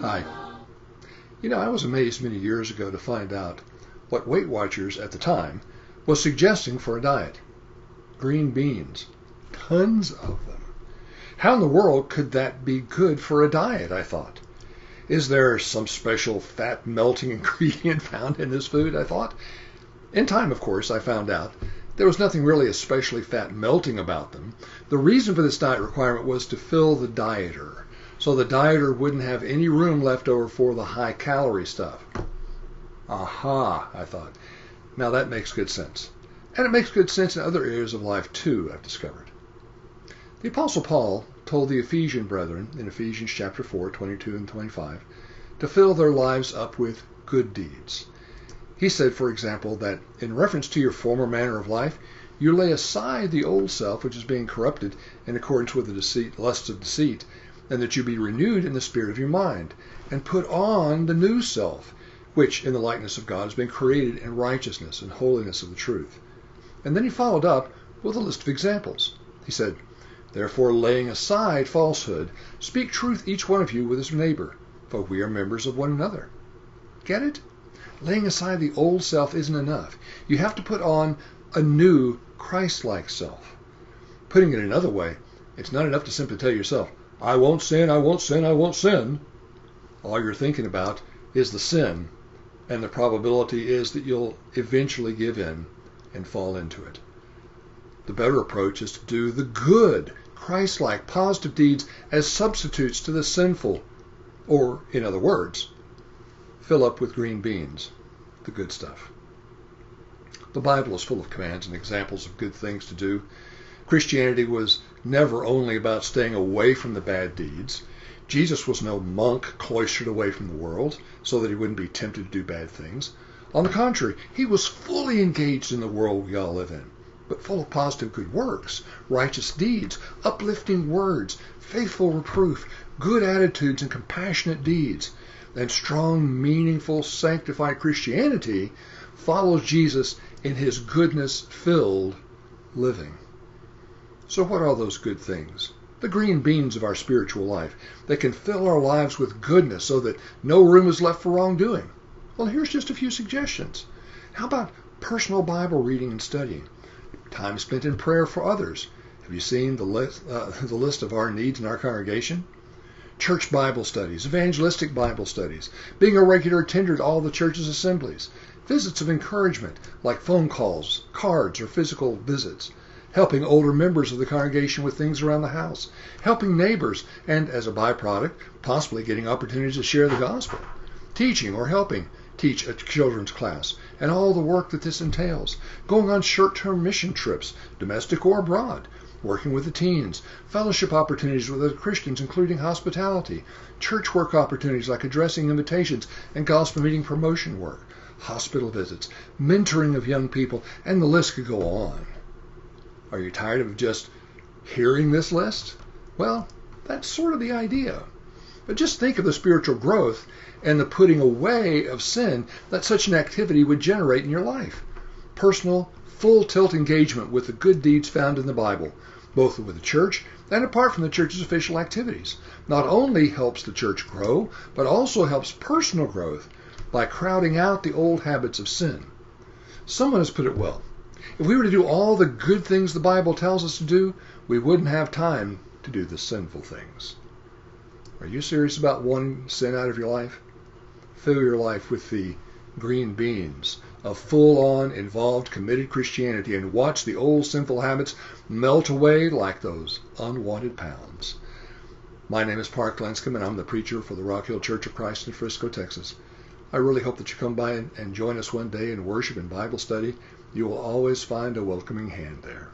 Hi. I was amazed many years ago to find out what Weight Watchers at the time was suggesting for a diet. Green beans. Tons of them. How in the world could that be good for a diet, I thought. Is there some special fat-melting ingredient found in this food, I thought? In time, of course, I found out there was nothing really especially fat-melting about them. The reason for this diet requirement was to fill the dieter, so the dieter wouldn't have any room left over for the high-calorie stuff. Aha, I thought. Now that makes good sense. And it makes good sense in other areas of life too, I've discovered. The Apostle Paul told the Ephesian brethren in Ephesians chapter 4, 22 and 25, to fill their lives up with good deeds. He said, for example, that in reference to your former manner of life, you lay aside the old self, which is being corrupted in accordance with the lusts of deceit, and that you be renewed in the spirit of your mind, and put on the new self, which in the likeness of God has been created in righteousness and holiness of the truth. And then he followed up with a list of examples. He said, therefore, laying aside falsehood, speak truth each one of you with his neighbor, for we are members of one another. Get it? Laying aside the old self isn't enough. You have to put on a new Christ-like self. Putting it another way, it's not enough to simply tell yourself, I won't sin, I won't sin, I won't sin. All you're thinking about is the sin, and the probability is that you'll eventually give in and fall into it. The better approach is to do the good, Christ-like, positive deeds as substitutes to the sinful, or, in other words, fill up with green beans, the good stuff. The Bible is full of commands and examples of good things to do. Christianity was never only about staying away from the bad deeds. Jesus was no monk cloistered away from the world so that he wouldn't be tempted to do bad things. On the contrary, he was fully engaged in the world we all live in, but full of positive good works, righteous deeds, uplifting words, faithful reproof, good attitudes and compassionate deeds. And strong, meaningful, sanctified Christianity follows Jesus in his goodness-filled living. So what are those good things? The green beans of our spiritual life that can fill our lives with goodness so that no room is left for wrongdoing. Well, here's just a few suggestions. How about personal Bible reading and studying? Time spent in prayer for others. Have you seen the list of our needs in our congregation? Church Bible studies, evangelistic Bible studies, being a regular attender at all the church's assemblies, visits of encouragement like phone calls, cards, or physical visits, helping older members of the congregation with things around the house, helping neighbors, and as a byproduct, possibly getting opportunities to share the gospel, teaching or helping teach a children's class, and all the work that this entails, going on short-term mission trips, domestic or abroad, working with the teens, fellowship opportunities with other Christians, including hospitality, church work opportunities like addressing invitations and gospel meeting promotion work, hospital visits, mentoring of young people, and the list could go on. Are you tired of just hearing this list? Well, that's sort of the idea. But just think of the spiritual growth and the putting away of sin that such an activity would generate in your life. Personal, full-tilt engagement with the good deeds found in the Bible, both with the church and apart from the church's official activities, not only helps the church grow, but also helps personal growth by crowding out the old habits of sin. Someone has put it well. If we were to do all the good things the Bible tells us to do, we wouldn't have time to do the sinful things. Are you serious about wanting sin out of your life? Fill your life with the green beans of full-on, involved, committed Christianity and watch the old sinful habits melt away like those unwanted pounds. My name is Park Lenscomb, and I'm the preacher for the Rock Hill Church of Christ in Frisco, Texas. I really hope that you come by and join us one day in worship and Bible study. You will always find a welcoming hand there.